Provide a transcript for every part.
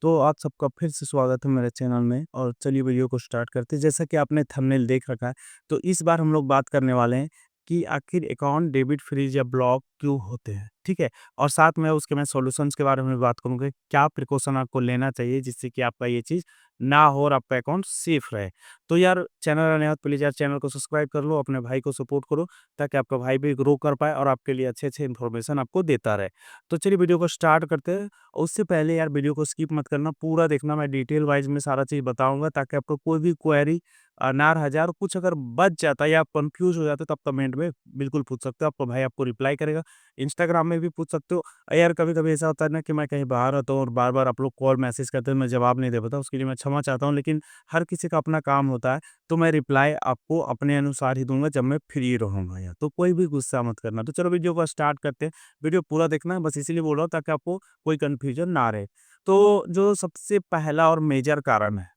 तो आप सबका फिर से स्वागत है मेरे चैनल में और चलिए वीडियो को स्टार्ट करते हैं। जैसा कि आपने थंबनेल देख रखा है, तो इस बार हम लोग बात करने वाले हैं कि आखिर अकाउंट डेबिट फ्रीज या ब्लॉक क्यों होते हैं, ठीक है? और साथ में उसके मैं सॉल्यूशंस के बारे में बात करूँगा, क्या प्रिकॉशन आपको लेना चाहिए जिससे कि आपका ये चीज़ ना हो और आपका अकाउंट सेफ रहे। तो यार चैनल नया है तो प्लीज़ यार चैनल को सब्सक्राइब कर लो, अपने भाई को सपोर्ट करो ताकि आपका भाई भी ग्रो कर पाए और आपके लिए अच्छे-अच्छे इन्फॉर्मेशन आपको देता रहे। तो चलिए वीडियो को स्टार्ट करते हैं। उससे पहले यार वीडियो को स्किप मत करना, पूरा देखना, मैं डिटेल वाइज़ में सारा चीज़ बताऊँगा ताकि आपको कोई भी क्वेरी ना रह जाए और कुछ अगर बच जाता है या आप कन्फ्यूज़ हो जाते हो तब कमेंट में बिल्कुल पूछ सकते हो, आपका भाई आपको रिप्लाई करेगा। इंस्टाग्राम में भी पूछ सकते हो। यार कभी-कभी ऐसा होता है ना कि मैं कहीं बाहर होता हूँ और बार-बार आप लोग कॉल मैसेज करते हो, मैं जवाब नहीं दे पाता, उसके लिए मैं क्षमा चाहता हूँ। लेकिन हर किसी का अपना काम होता है, तो मैं रिप्लाई आपको अपने अनुसार ही दूँगा जब मैं फ्री रहूँगा यार, तो कोई भी गुस्सा मत करना। तो चलो वीडियो को स्टार्ट करते हैं। वीडियो पूरा देखना है, बस इसीलिए बोल रहा हूँ ताकि आपको कोई कन्फ्यूज़न ना रहे। तो जो सबसे पहला और मेजर कारण है,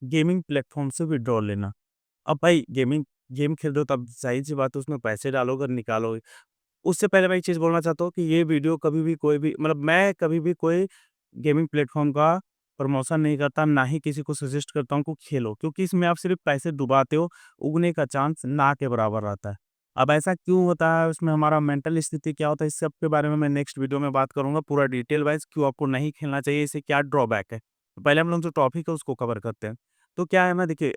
गेमिंग प्लेटफ़ॉर्म से विथड्रॉल लेना। अब भाई गेम खेल रहे हो तब ज़ाहिर-सी बात है उसमें पैसे डालोगे और निकालोगे। उससे पहले मैं एक चीज़ बोलना चाहता हूँ कि ये वीडियो कभी भी कोई भी मतलब मैं कभी भी कोई गेमिंग प्लेटफ़ॉर्म का प्रमोशन नहीं करता, ना ही किसी को सजेस्ट करता हूँ कि खेलो, क्योंकि इसमें आप सिर्फ़ पैसे डुबाते हो, उगने का चांस ना के बराबर रहता है। अब ऐसा क्यों होता है, उसमें हमारा मेंटल स्थिति क्या होता है, इस सब के बारे में मैं नेक्स्ट वीडियो में बात करूँगा पूरा डिटेल वाइज़, क्यों आपको नहीं खेलना चाहिए, इससे क्या ड्रॉबैक है। तो पहले हम लोग जो टॉपिक है उसको कवर करते हैं। तो क्या है ना देखिए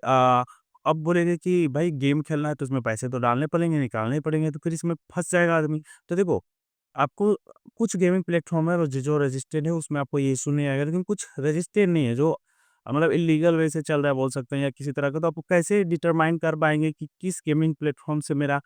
अब बोलेंगे कि भाई गेम खेलना है तो इसमें पैसे तो डालने पड़ेंगे, निकालने पड़ेंगे, तो फिर इसमें फँस जाएगा आदमी। तो देखो, आपको कुछ गेमिंग प्लेटफ़ॉर्म है जो रजिस्टर्ड है उसमें आपको ये इश्यू नहीं आएगा, लेकिन कुछ रजिस्टर्ड नहीं है जो मतलब इल्लीगल वे से चल रहा है बोल सकते हैं या किसी तरह का, तो आपको कैसे डिटरमाइन कर पाएँगे कि किस गेमिंग प्लेटफ़ॉर्म से मेरा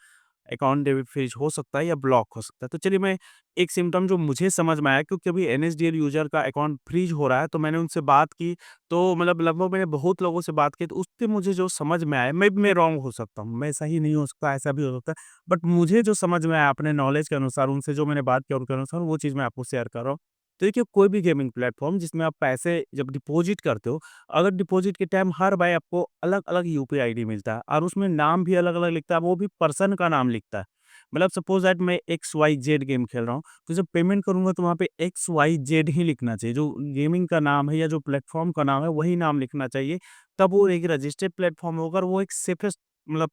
अकाउंट डेबिट फ्रीज़ हो सकता है या ब्लॉक हो सकता है। तो चलिए मैं एक सिम्पटम जो मुझे समझ में आया, क्योंकि अभी एनएसडीएल यूज़र का अकाउंट फ्रीज़ हो रहा है, तो मैंने उनसे बात की, तो मतलब लगभग मैंने बहुत लोगों से बात की, तो उससे मुझे जो समझ में आया, मैं रॉन्ग हो सकता हूँ, मैं सही नहीं हो सकता, ऐसा भी हो सकता है। बट मुझे जो समझ में आया अपने नॉलेज के अनुसार, उनसे जो मैंने बात किया उनके अनुसार, वो चीज़ मैं आपको शेयर कर रहा हूँ। तो देखिए, कोई भी गेमिंग प्लेटफ़ॉर्म जिसमें आप पैसे जब डिपॉज़िट करते हो, अगर डिपॉज़िट के टाइम हर बार आपको अलग-अलग यूपीआई आईडी मिलता है और उसमें नाम भी अलग-अलग लिखता है, वो भी पर्सन का नाम लिखता है। मतलब सपोज़ दैट मैं XYZ गेम खेल रहा हूँ, तो जब पेमेंट करूँगा तो वहाँ पे XYZ ही लिखना चाहिए। जो गेमिंग का नाम है या जो प्लेटफ़ॉर्म का नाम है, वही नाम लिखना चाहिए। तब वो एक रजिस्टर्ड प्लेटफ़ॉर्म होगा और वो एक सेफेस्ट मतलब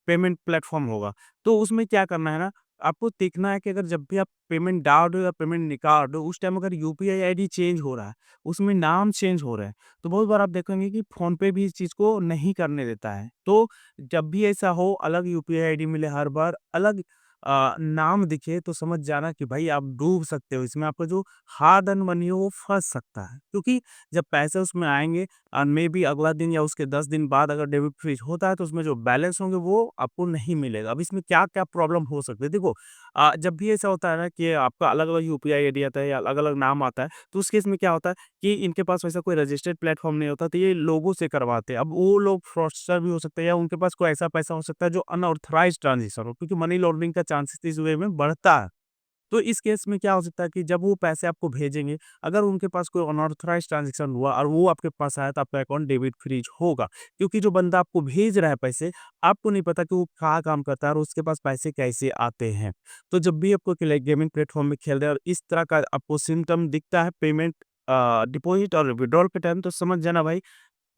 पेमेंट प्लेटफ़ॉर्म होगा। तो उसमें क्या करना है ना, आपको देखना है कि अगर जब भी आप पेमेंट डाल रहे हो या पेमेंट निकाल रहे हो, उस टाइम अगर यूपीआई आईडी चेंज हो रहा है, उसमें नाम चेंज हो रहा है, तो बहुत बार आप देखेंगे कि फ़ोनपे भी इस चीज़ को नहीं करने देता है। तो जब भी ऐसा हो, अलग यूपीआई आईडी मिले हर बार, अलग नाम दिखे, तो समझ जाना कि भाई आप डूब सकते हो। इसमें आपका जो हार्ड अर्न मनी है वो फँस सकता है। क्योंकि जब पैसे उसमें आएँगे मेबी अगला दिन या उसके 10 दिन बाद अगर डेबिट फ्रीज़ होता है, तो उसमें जो बैलेंस होंगे वो आपको नहीं मिलेगा। अब इसमें क्या-क्या प्रॉब्लम हो सकती है? देखो, जब भी ऐसा होता है ना कि आपका अलग-अलग यूपीआई आईडी आता है या अलग-अलग नाम आता है, तो उस केस में क्या होता है कि इनके पास वैसा कोई रजिस्टर्ड प्लेटफ़ॉर्म नहीं होता, तो ये लोगों से करवाते हैं। अब वो लोग फ्रॉडस्टर भी हो सकते हैं या उनके पास कोई ऐसा पैसा हो सकता है जो अनऑथराइज़्ड ट्रांज़ैक्शन हो, क्योंकि मनी लॉन्ड्रिंग का चांसेस इस वे में बढ़ता है। तो इस केस में क्या हो सकता है कि जब वो पैसे आपको भेजेंगे, अगर उनके पास कोई अनऑथराइज़्ड ट्रांज़ैक्शन हुआ और वो आपके पास आया, तो आपका अकाउंट डेबिट फ्रीज़ होगा। क्योंकि जो बंदा आपको भेज रहा है पैसे, आपको नहीं पता कि वो क्या काम करता है और उसके पास पैसे कैसे आते हैं। तो जब भी आपको क्ले गेमिंग प्लेटफ़ॉर्म में खेल रहे हैं और इस तरह का आपको सिम्पटम दिखता है पेमेंट डिपॉज़िट और विथड्रॉल के टाइम, तो समझ जाना भाई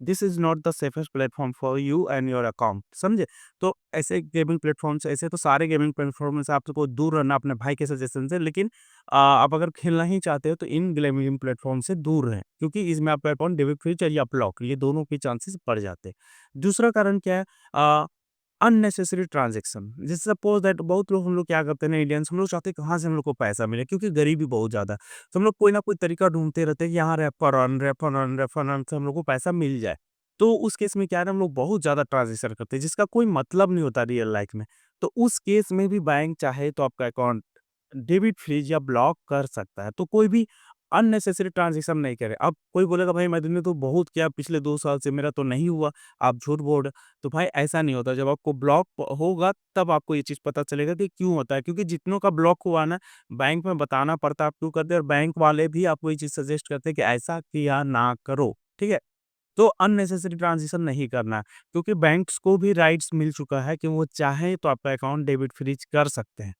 this is not the safest platform for you and your account, समझे? तो ऐसे गेमिंग प्लेटफ़ॉर्म से, ऐसे तो सारे गेमिंग प्लेटफ़ॉर्म से आपको दूर रहना अपने भाई के सजेशन से, लेकिन आप अगर खेलना ही चाहते हो तो इन गेमिंग प्लेटफ़ॉर्म से दूर रहें, क्योंकि इसमें आपका अकाउंट डेबिट फ्रीज़ या ब्लॉक, ये दोनों के चांसेस बढ़ जाते हैं। दूसरा कारण क्या है? Unnecessary transaction. जैसे सपोज़ दैट बहुत लोग, हम लोग क्या करते हैं ना इंडियंस, हम लोग चाहते हैं कहाँ से हम लोग को पैसा मिले, क्योंकि गरीबी बहुत ज़्यादा है। तो हम लोग कोई ना कोई तरीका ढूँढते रहते हैं कि यहाँ रेफर अर्न से हम लोग को पैसा मिल जाए। तो उस केस में क्या है ना, हम लोग बहुत ज़्यादा ट्रांज़ैक्शन करते हैं जिसका कोई मतलब नहीं होता रियल लाइफ़ में। तो उस केस में भी बैंक चाहे तो आपका अकाउंट डेबिट फ्रीज़ या ब्लॉक कर सकता है। तो कोई भी अननेसेसरी ट्रांज़ैक्शन नहीं करें। अब कोई बोलेगा भाई मैंने तो बहुत किया पिछले 2 साल से, मेरा तो नहीं हुआ, आप झूठ बोल रहे हो। तो भाई ऐसा नहीं होता, जब आपको ब्लॉक होगा तब आपको ये चीज़ पता चलेगा कि क्यों होता है। क्योंकि जितनों का ब्लॉक हुआ ना, बैंक में बताना पड़ता है आप क्यों करते हैं, और बैंक वाले भी आपको ये चीज़ सजेस्ट करते हैं कि ऐसा किया ना करो, ठीक है? तो अननेसेसरी ट्रांज़िशन नहीं करना है, क्योंकि बैंक्स को भी राइट्स मिल चुका है कि वो चाहें तो आपका अकाउंट डेबिट फ्रीज़ कर सकते हैं।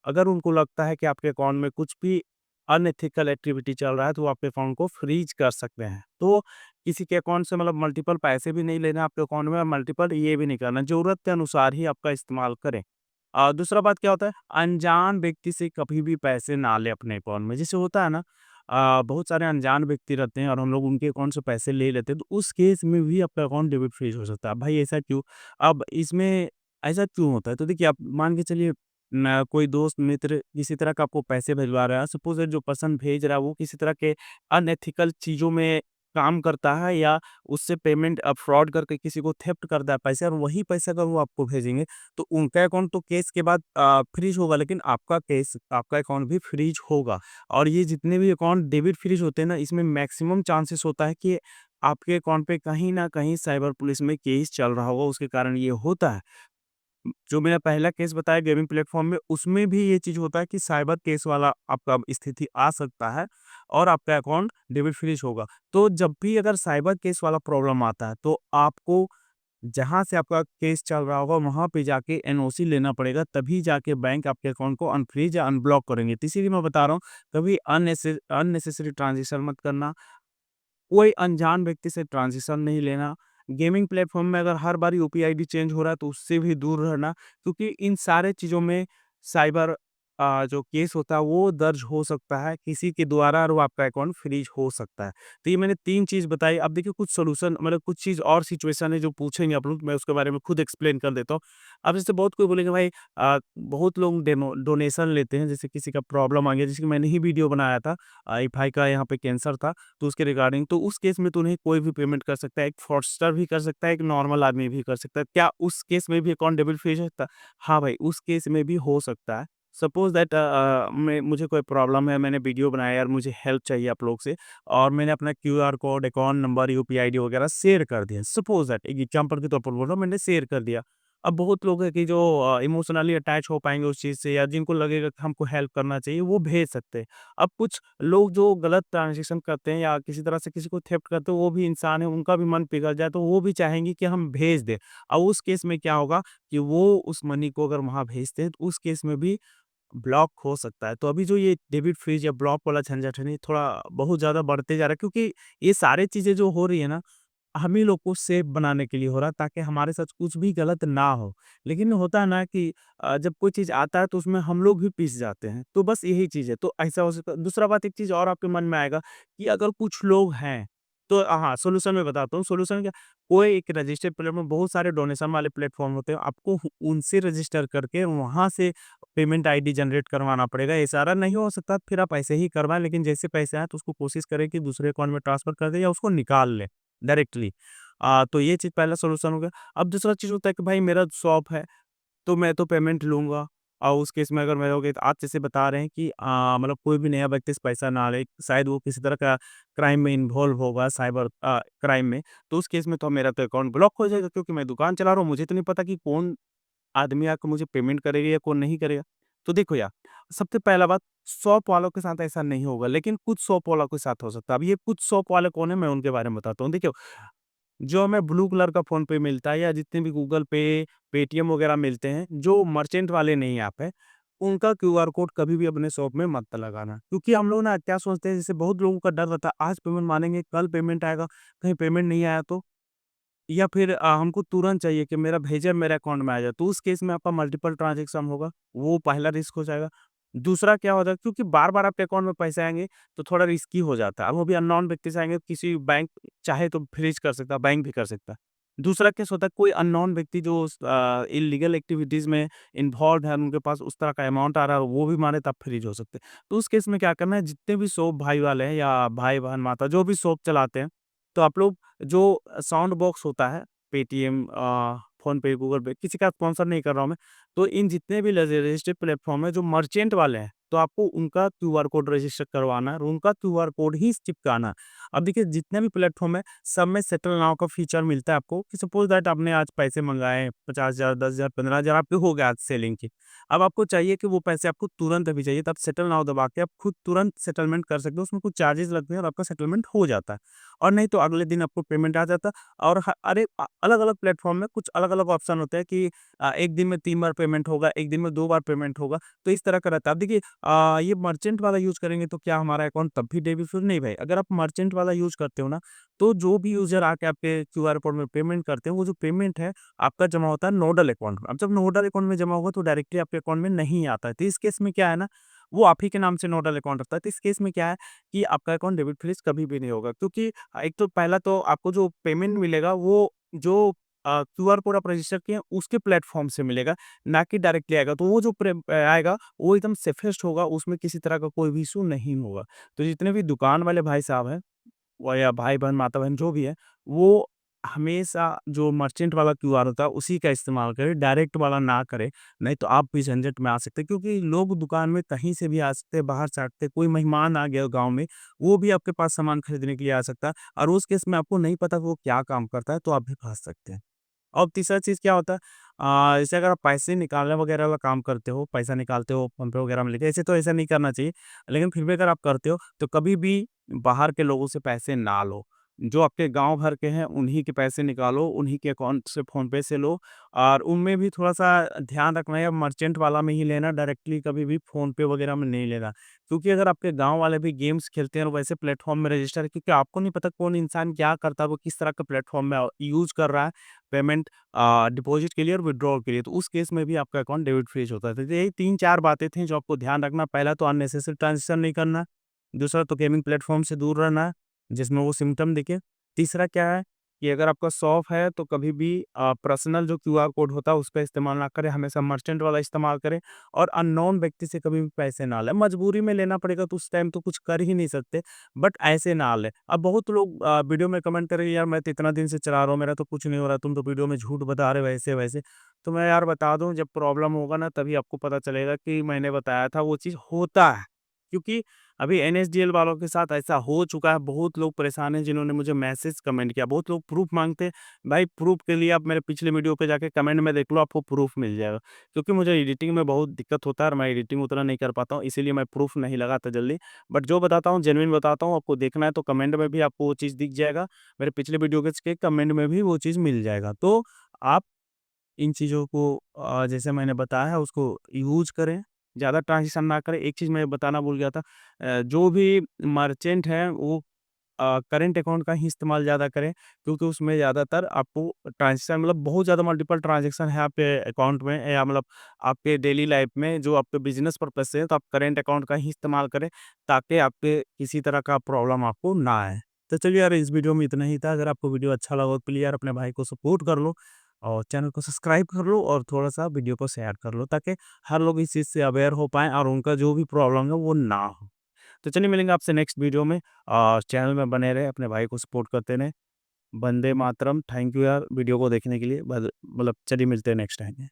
अगर उनको लगता है कि आपके अकाउंट में कुछ भी अनएथिकल एक्टिविटी चल रहा है तो वो आपके अकाउंट को फ्रीज कर सकते हैं। तो किसी के अकाउंट से मतलब मल्टीपल पैसे भी नहीं लेना है आपके अकाउंट में और मल्टीपल ये भी नहीं करना, ज़रूरत के अनुसार ही आपका इस्तेमाल करें। दूसरा बात क्या होता है, अनजान व्यक्ति से कभी भी पैसे ना लें अपने अकाउंट में। जैसे होता है ना, बहुत सारे अनजान व्यक्ति रहते हैं और हम लोग उनके अकाउंट से पैसे ले लेते हैं, तो उस केस में भी आपका अकाउंट डेबिट फ्रीज हो सकता है। भाई ऐसा क्यों? अब इसमें ऐसा क्यों होता है? तो देखिए, आप मान के चलिए, न कोई दोस्त मित्र किसी तरह का आपको पैसे भिजवा रहा है, सपोज़ दैट जो पर्सन भेज रहा है वो किसी तरह के अनएथिकल चीज़ों में काम करता है या उससे पेमेंट फ्रॉड करके किसी को थेफ्ट करता है पैसे, और वही पैसा अगर वो आपको भेजेंगे तो उनका अकाउंट तो केस के बाद फ्रीज होगा, लेकिन आपका अकाउंट भी फ्रीज होगा। और ये जितने भी अकाउंट डेबिट फ्रीज होते हैं ना, इसमें मैक्सिमम चांसेस होता है कि आपके अकाउंट पे कहीं न कहीं साइबर पुलिस में केस चल रहा होगा, उसके कारण ये होता है। जो मेरा पहला केस बताया गेमिंग प्लेटफ़ॉर्म में, उसमें भी ये चीज़ होता है कि साइबर केस वाला आपका स्थिति आ सकता है और आपका अकाउंट डेबिट फ्रीज़ होगा। तो जब भी अगर साइबर केस वाला प्रॉब्लम आता है, तो आपको जहाँ से आपका केस चल रहा होगा, वहाँ पे जाके एनओसी लेना पड़ेगा, तभी जाके बैंक आपके अकाउंट को अनफ्रीज़ या अनब्लॉक करेंगे। तो इसीलिए मैं बता रहा हूँ, कभी अननेसेसरी ट्रांज़ैक्शन मत करना। कोई अनजान व्यक्ति से ट्रांज़ैक्शन नहीं लेना। गेमिंग प्लेटफ़ॉर्म में अगर हर बार यूपीआई आईडी चेंज हो रहा है तो उससे भी दूर रहना, क्योंकि इन सारे चीज़ों में साइबर जो केस होता है वो दर्ज हो सकता है किसी के द्वारा और वो आपका अकाउंट फ्रीज़ हो सकता है। तो ये मैंने 3 चीज़ बताई। अब देखिए, कुछ सॉल्यूशन मतलब कुछ चीज़ और सिचुएशन है जो पूछेंगे आप लोग, मैं उसके बारे में खुद एक्सप्लेन कर देता हूँ। अब जैसे बहुत कोई बोलेंगे, भाई बहुत लोग डोनेशन लेते हैं, जैसे किसी का प्रॉब्लम आ गया, जैसे कि मैंने ही वीडियो बनाया था, एक भाई का यहाँ पे कैंसर था, तो उसके रिगार्डिंग, तो उस केस में तो उन्हें कोई भी पेमेंट कर सकता है, एक फ्रॉडस्टर भी कर सकता है, एक नॉर्मल आदमी भी कर सकता है। क्या उस केस में भी अकाउंट डेबिट फ्रीज हो सकता है? हाँ भाई, उस केस में भी हो सकता है। सपोज़ दैट मैं मुझे कोई प्रॉब्लम है, मैंने वीडियो बनाया यार, मुझे हेल्प चाहिए आप लोग से, और मैंने अपना QR code, account number, UPI ID वगैरह शेयर कर दिया। सपोज़ दैट एक एग्ज़ाम्पल के तौर पर बोल रहा हूँ, मैंने शेयर कर दिया। अब बहुत लोग हैं कि जो इमोशनली अटैच हो पाएँगे उस चीज़ से, या जिनको लगेगा कि हमको हेल्प करना चाहिए, वो भेज सकते हैं। अब कुछ लोग जो गलत ट्रांज़ैक्शन करते हैं या किसी तरह से किसी को थेफ्ट करते हैं, वो भी इंसान है, उनका भी मन पिघल जाए, तो वो भी चाहेंगे कि हम भेज दें। अब उस केस में क्या होगा कि वो उस मनी को अगर वहाँ भेजते हैं, तो उस केस में भी ब्लॉक हो सकता है। तो अभी जो ये डेबिट फ्रीज़ या ब्लॉक वाला झंझट है ना, ये थोड़ा बहुत ज़्यादा बढ़ते जा रहा है, क्योंकि ये सारी चीज़ें जो हो रही है ना, हम ही लोग को सेफ बनाने के लिए हो रहा है, ताकि हमारे साथ कुछ भी गलत ना हो। लेकिन होता है ना कि जब कोई चीज़ आता है तो उसमें हम लोग भी पिस जाते हैं। तो बस यही चीज़ है, तो ऐसा हो सकता है। दूसरा बात, एक चीज़ और आपके मन में आएगा कि अगर कुछ लोग हैं, तो हाँ, सॉल्यूशन मैं बताता हूँ। सॉल्यूशन क्या, कोई एक रजिस्टर्ड प्लेटफ़ॉर्म, बहुत सारे डोनेशन वाले प्लेटफ़ॉर्म होते हैं, आपको उनसे रजिस्टर करके वहाँ से पेमेंट आईडी जनरेट करवाना पड़ेगा। ये सारा नहीं हो सकता, फिर आप ऐसे ही करवाएँ, लेकिन जैसे पैसे आएँ तो उसको कोशिश करें कि दूसरे अकाउंट में ट्रांसफ़र कर दें या उसको निकाल लें डायरेक्टली। तो ये चीज़ पहला सॉल्यूशन हो गया। अब दूसरा चीज़ होता है कि भाई मेरा शॉप है, तो मैं तो पेमेंट लूँगा, और उस केस में अगर मैं हो गई, तो आप जैसे बता रहे हैं कि मतलब कोई भी नया व्यक्ति से पैसा ना ले, शायद वो किसी तरह का क्राइम में इन्वॉल्व होगा, साइबर क्राइम में, तो उस केस में तो मेरा तो अकाउंट ब्लॉक हो जाएगा, क्योंकि मैं दुकान चला रहा हूँ, मुझे तो नहीं पता कि कौन आदमी आके मुझे पेमेंट करेगा या कौन नहीं करेगा। तो देखो यार, सबसे पहला बात, शॉप वालों के साथ ऐसा नहीं होगा, लेकिन कुछ शॉप वालों के साथ हो सकता है। अब ये कुछ शॉप वाले कौन है, मैं उनके बारे में बताता हूँ। देखिए, जो हमें ब्लू कलर का फ़ोन पे मिलता है या जितने भी गूगल पे, पेटीएम वगैरह मिलते हैं, जो मर्चेंट वाले नहीं ऐप है, उनका क्यूआर कोड कभी भी अपने शॉप में मत लगाना। क्योंकि हम लोग ना क्या सोचते हैं, जैसे बहुत लोगों का डर रहता है, आज पेमेंट मानेंगे, कल पेमेंट आएगा, कहीं पेमेंट नहीं आया तो? या फिर हमको तुरंत चाहिए कि मेरा भेजा मेरे अकाउंट में आ जाए, तो उस केस में आपका मल्टीपल ट्रांज़ैक्शन होगा, वो पहला रिस्क हो जाएगा। दूसरा क्या होता है, क्योंकि बार-बार आपके अकाउंट में पैसे आएँगे, तो थोड़ा रिस्की हो जाता है। अब वो भी अननोन व्यक्ति से आएँगे, किसी बैंक चाहे तो फ्रीज़ कर सकता है, बैंक भी कर सकता है। दूसरा केस होता है, कोई अननोन व्यक्ति जो इल्लीगल एक्टिविटीज़ में इन्वॉल्व्ड है, उनके पास उस तरह का अमाउंट आ रहा है, वो भी मारे तब फ्रीज़ हो सकते हैं। तो उस केस में क्या करना है, जितने भी शॉप भाई वाले हैं या भाई-बहन, माता, जो भी शॉप चलाते हैं, तो आप लोग जो साउंड बॉक्स होता है, पेटीएम, फ़ोनपे, गूगल पे, किसी का स्पॉन्सर नहीं कर रहा हूँ मैं। तो इन जितने भी रजिस्टर्ड प्लेटफ़ॉर्म है, जो मर्चेंट वाले हैं, तो आपको उनका क्यूआर कोड रजिस्टर करवाना है और उनका क्यूआर कोड ही चिपकाना है। अब देखिए, जितने भी प्लेटफ़ॉर्म है, सब में सेटल नाउ का फीचर मिलता है आपको, कि सपोज़ दैट आपने आज पैसे मँगाए 50,000, 10,000, 15,000 आपके हो गए आज सेलिंग के। अब आपको चाहिए कि वो पैसे आपको तुरंत अभी चाहिए, तो आप सेटल नाउ दबा के आप खुद तुरंत सेटलमेंट कर सकते हो, उसमें कुछ चार्जेज़ लगते हैं और आपका सेटलमेंट हो जाता है। और नहीं तो अगले दिन आपको पेमेंट आ जाता। और अलग-अलग प्लेटफ़ॉर्म में कुछ अलग-अलग ऑप्शन होते हैं कि 1 दिन में 3 बार पेमेंट होगा, 1 दिन में 2 बार पेमेंट होगा, तो इस तरह का रहता है। अब देखिए ये मर्चेंट वाला यूज़ करेंगे तो क्या हमारा अकाउंट तब भी डेबिट फिर नहीं भाई, अगर आप मर्चेंट वाला यूज़ करते हो ना, तो जो भी यूज़र आके आपके क्यूआर कोड में पेमेंट करते हैं, वो जो पेमेंट है आपका जमा होता है नोडल अकाउंट में। अब जब नोडल अकाउंट में जमा होगा तो डायरेक्टली आपके अकाउंट में नहीं आता है। तो इस केस में क्या है ना, वो आप ही के नाम से नोडल अकाउंट रखता है। तो इस केस में क्या है कि आपका अकाउंट डेबिट फ्रीज़ कभी भी नहीं होगा, क्योंकि एक तो पहला तो आपको जो पेमेंट मिलेगा वो जो क्यूआर कोड आप रजिस्टर किए हैं उसके प्लेटफ़ॉर्म से मिलेगा, ना कि डायरेक्टली आएगा। तो वो जो आएगा वो एकदम सेफेस्ट होगा, उसमें किसी तरह का कोई भी इश्यू नहीं होगा। तो जितने भी दुकान वाले भाई साहब हैं वो या भाई-बहन, माता-बहन जो भी है, वो हमेशा जो मर्चेंट वाला क्यूआर होता है उसी का इस्तेमाल करें, डायरेक्ट वाला ना करें, नहीं तो आप भी झंझट में आ सकते हैं। क्योंकि लोग दुकान में कहीं से भी आ सकते हैं, बाहर से आते हैं, कोई मेहमान आ गया गाँव में, वो भी आपके पास सामान खरीदने के लिए आ सकता है और उस केस में आपको नहीं पता वो क्या काम करता है, तो आप भी फँस सकते हैं। और तीसरा चीज़ क्या होता है जैसे अगर आप पैसे निकालने वगैरह वाला काम करते हो, पैसा निकालते हो फ़ोन पे वगैरह में लेके, ऐसे तो ऐसा नहीं करना चाहिए। लेकिन फिर भी अगर आप करते हो, तो कभी भी बाहर के लोगों से पैसे ना लो। जो आपके गाँव भर के हैं, उन्हीं के पैसे निकालो, उन्हीं के अकाउंट से फ़ोन पे से लो और उनमें भी थोड़ा-सा ध्यान रखना है, मर्चेंट वाला में ही लेना, डायरेक्टली कभी भी फ़ोन पे वगैरह में नहीं लेना। क्योंकि अगर आपके गाँव वाले भी गेम्स खेलते हैं और वैसे प्लेटफ़ॉर्म में रजिस्टर है, क्योंकि आपको नहीं पता कौन इंसान क्या करता है, वो किस तरह का प्लेटफ़ॉर्म में यूज़ कर रहा है, पेमेंट डिपॉज़िट के लिए और विथड्रॉल के लिए, तो उस केस में भी आपका अकाउंट डेबिट फ्रीज़ होता है। तो यही 3-4 बातें थी जो आपको ध्यान रखना। पहला तो अननेसेसरी ट्रांज़ैक्शन नहीं करना, दूसरा तो गेमिंग प्लेटफ़ॉर्म से दूर रहना, जिसमें वो सिम्पटम दिखे। तीसरा क्या है कि अगर आपका शॉप है तो कभी भी पर्सनल जो क्यूआर कोड होता है उसका इस्तेमाल ना करें, हमेशा मर्चेंट वाला इस्तेमाल करें और अननोन व्यक्ति से कभी भी पैसे ना लें। मजबूरी में लेना पड़ेगा तो उस टाइम तो कुछ कर ही नहीं सकते, बट ऐसे ना लें। अब बहुत लोग वीडियो में कमेंट करेंगे, यार मैं तो इतना दिन से चला रहा हूँ, मेरा तो कुछ नहीं हो रहा, तुम तो वीडियो में झूठ बता रहे हो ऐसे-वैसे। तो मैं यार बता दूँ, जब प्रॉब्लम होगा ना तभी आपको पता चलेगा कि मैंने बताया था वो चीज़ होता है। क्योंकि अभी एनएसडीएल वालों के साथ ऐसा हो चुका है, बहुत लोग परेशान हैं जिन्होंने मुझे मैसेज कमेंट किया, बहुत लोग प्रूफ़ माँगते हैं। भाई प्रूफ़ के लिए आप मेरे पिछले वीडियो पे जाके कमेंट में देख लो, आपको प्रूफ़ मिल जाएगा। क्योंकि मुझे एडिटिंग में बहुत दिक्कत होता है और मैं एडिटिंग उतना नहीं कर पाता हूँ, इसीलिए मैं प्रूफ़ नहीं लगाता जल्दी। बट जो बताता हूँ जेनुइन बताता हूँ, आपको देखना है तो कमेंट में भी आपको वो चीज़ दिख जाएगा। मेरे पिछले वीडियो के कमेंट में भी वो चीज़ मिल जाएगा। तो आप इन चीज़ों को जैसे मैंने बताया है उसको यूज़ करें, ज़्यादा ट्रांज़ैक्शन ना करें। एक चीज़ मैं बताना भूल गया था जो भी मर्चेंट हैं वो करंट अकाउंट का ही इस्तेमाल ज़्यादा करें, क्योंकि उसमें ज़्यादातर आपको ट्रांज़ैक्शन मतलब बहुत ज़्यादा मल्टीपल ट्रांज़ैक्शन है आपके अकाउंट में या मतलब आपके डेली लाइफ़ में जो आपके बिज़नेस पर्पज़ से है, तो आप करंट अकाउंट का ही इस्तेमाल करें, ताकि आपके किसी तरह का प्रॉब्लम आपको ना आए। तो चलिए यार, इस वीडियो में इतना ही था। अगर आपको वीडियो अच्छा लगा हो प्लीज़ यार अपने भाई को सपोर्ट कर लो और चैनल को सब्सक्राइब कर लो और थोड़ा-सा वीडियो को शेयर कर लो, ताकि हर लोग इस चीज़ से अवेयर हो पाएँ और उनका जो भी प्रॉब्लम है वो ना हो। तो चलिए मिलेंगे आपसे नेक्स्ट वीडियो में। चैनल में बने रहें, अपने भाई को सपोर्ट करते रहें। वंदे मातरम। थैंक यू यार वीडियो को देखने के लिए। मतलब चलिए मिलते हैं नेक्स्ट टाइम में।